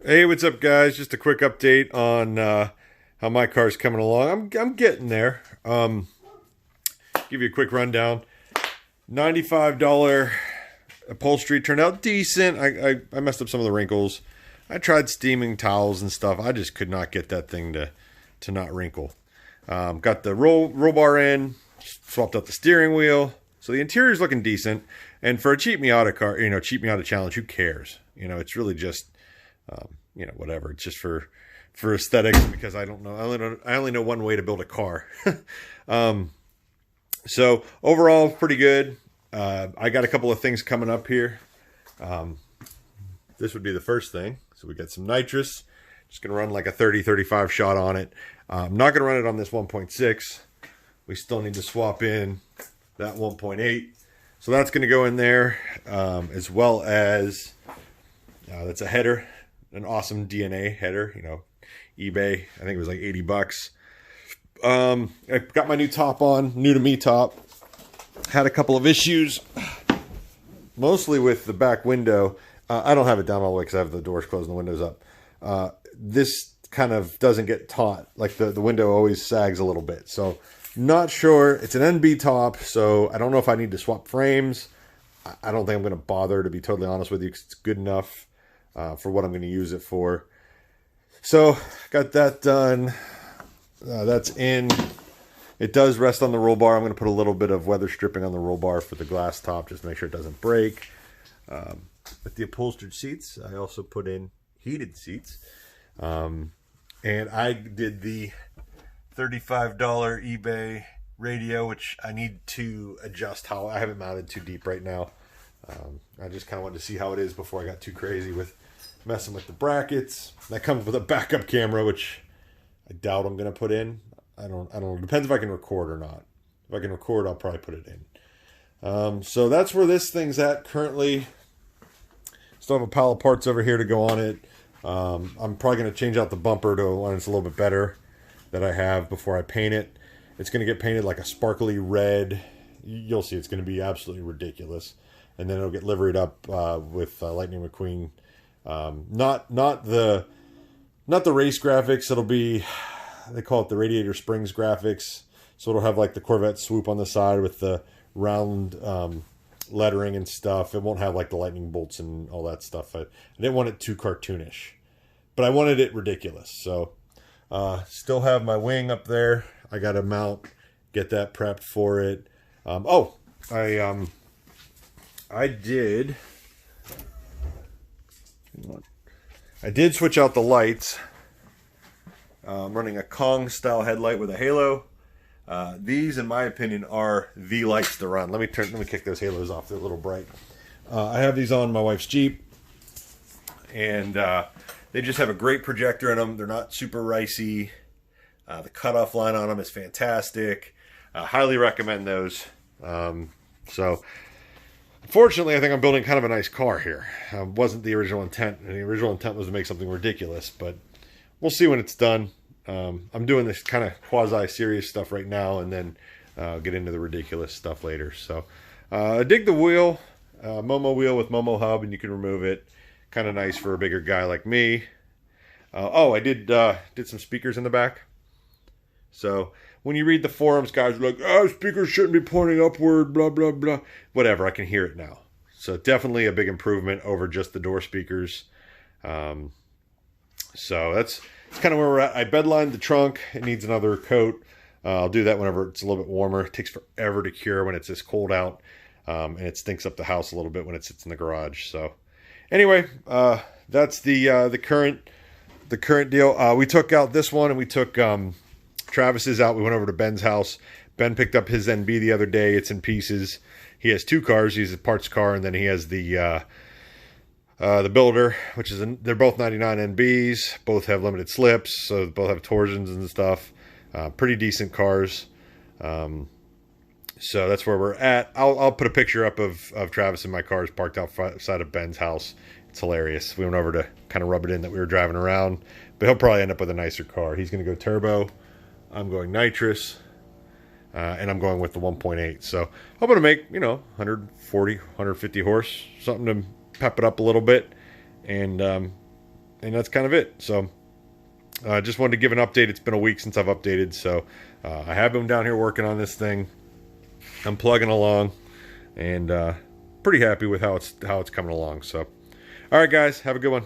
Hey, what's up, guys? Just a quick update on how my car's coming along. I'm getting there. Give you a quick rundown. $95 upholstery turned out decent. I messed up some of the wrinkles. I tried steaming towels and stuff. I just could not get that thing to not wrinkle. Got the roll bar in, swapped out the steering wheel. So the interior's looking decent. And for a cheap Miata car, cheap Miata challenge, who cares? It's really just whatever. It's just for aesthetics, because I don't know. I only know one way to build a car. So overall, pretty good. I got a couple of things coming up here. This would be the first thing. So we got some NITROUS. Just going to run like a 30-35 shot on it. I'm not going to run it on this 1.6. We still need to swap in that 1.8. So that's going to go in there, as well as that's a header. An awesome DNA header, eBay. I think it was like $80. I got my new top on, new to me top. Had a couple of issues, mostly with the back window. I don't have it down all the way because I have the doors closed and the windows up. This kind of doesn't get taut. Like the window always sags a little bit. So not sure. It's an NB top, so I don't know if I need to swap frames. I don't think I'm going to bother, to be totally honest with you, because it's good enough for what I'm going to use it for. So got that done. That's in. It does rest on the roll bar. I'm going to put a little bit of weather stripping on the roll bar for the glass top, just to make sure it doesn't break. With the upholstered seats, I also put in heated seats. And I did the $35 eBay radio, which I need to adjust how I have it mounted too deep right now. I just kind of wanted to see how it is before I got too crazy with messing with the brackets. That comes with a backup camera, which I doubt I'm going to put in. I don't know. Depends if I can record or not. If I can record, I'll probably put it in. So that's where this thing's at currently. Still have a pile of parts over here to go on it. I'm probably going to change out the bumper to one that's a little bit better that I have before I paint it. It's going to get painted like a sparkly red. You'll see, it's going to be absolutely ridiculous. And then it'll get liveried up with Lightning McQueen. Not the race graphics. It'll be, they call it the Radiator Springs graphics. So it'll have like the Corvette swoop on the side with the round lettering and stuff. It won't have like the lightning bolts and all that stuff. I didn't want it too cartoonish, but I wanted it ridiculous. So still have my wing up there. I got to mount, get that prepped for it. I did switch out the lights. I'm running a Kong style headlight with a halo. These, in my opinion, are the lights to run. Let me kick those halos off. They're a little bright. I have these on my wife's Jeep, and they just have a great projector in them. They're not super ricey. The cutoff line on them is fantastic. Highly recommend those. So, unfortunately, I think I'm building kind of a nice car here. Wasn't the original intent. And the original intent was to make something ridiculous, but we'll see when it's done. I'm doing this kind of quasi-serious stuff right now, and then get into the ridiculous stuff later. So, I dig the wheel. Momo wheel with Momo hub, and you can remove it. Kind of nice for a bigger guy like me. I did some speakers in the back. So when you read the forums, guys are like, speakers shouldn't be pointing upward, blah, blah, blah. Whatever, I can hear it now. So definitely a big improvement over just the door speakers. So that's kind of where we're at. I bedlined the trunk. It needs another coat. I'll do that whenever it's a little bit warmer. It takes forever to cure when it's this cold out. And it stinks up the house a little bit when it sits in the garage. So anyway, that's the current deal. We took out this one, and we took Travis's out. We went over to Ben's house. Ben picked up his NB the other day. It's in pieces. He has two cars. He has a parts car, and then he has the Builder, which is they're both 99 NBs. Both have limited slips, so both have torsions and stuff. Pretty decent cars. So that's where we're at. I'll put a picture up of Travis and my cars parked outside of Ben's house. It's hilarious. We went over to kind of rub it in that we were driving around, but he'll probably end up with a nicer car. He's going to go turbo. I'm going NITROUS, and I'm going with the 1.8. So I'm going to make, 140, 150 horse, something to pep it up a little bit, and that's kind of it. So I just wanted to give an update. It's been a week since I've updated, so I have been down here working on this thing. I'm plugging along, and pretty happy with how it's coming along. So, all right, guys, have a good one.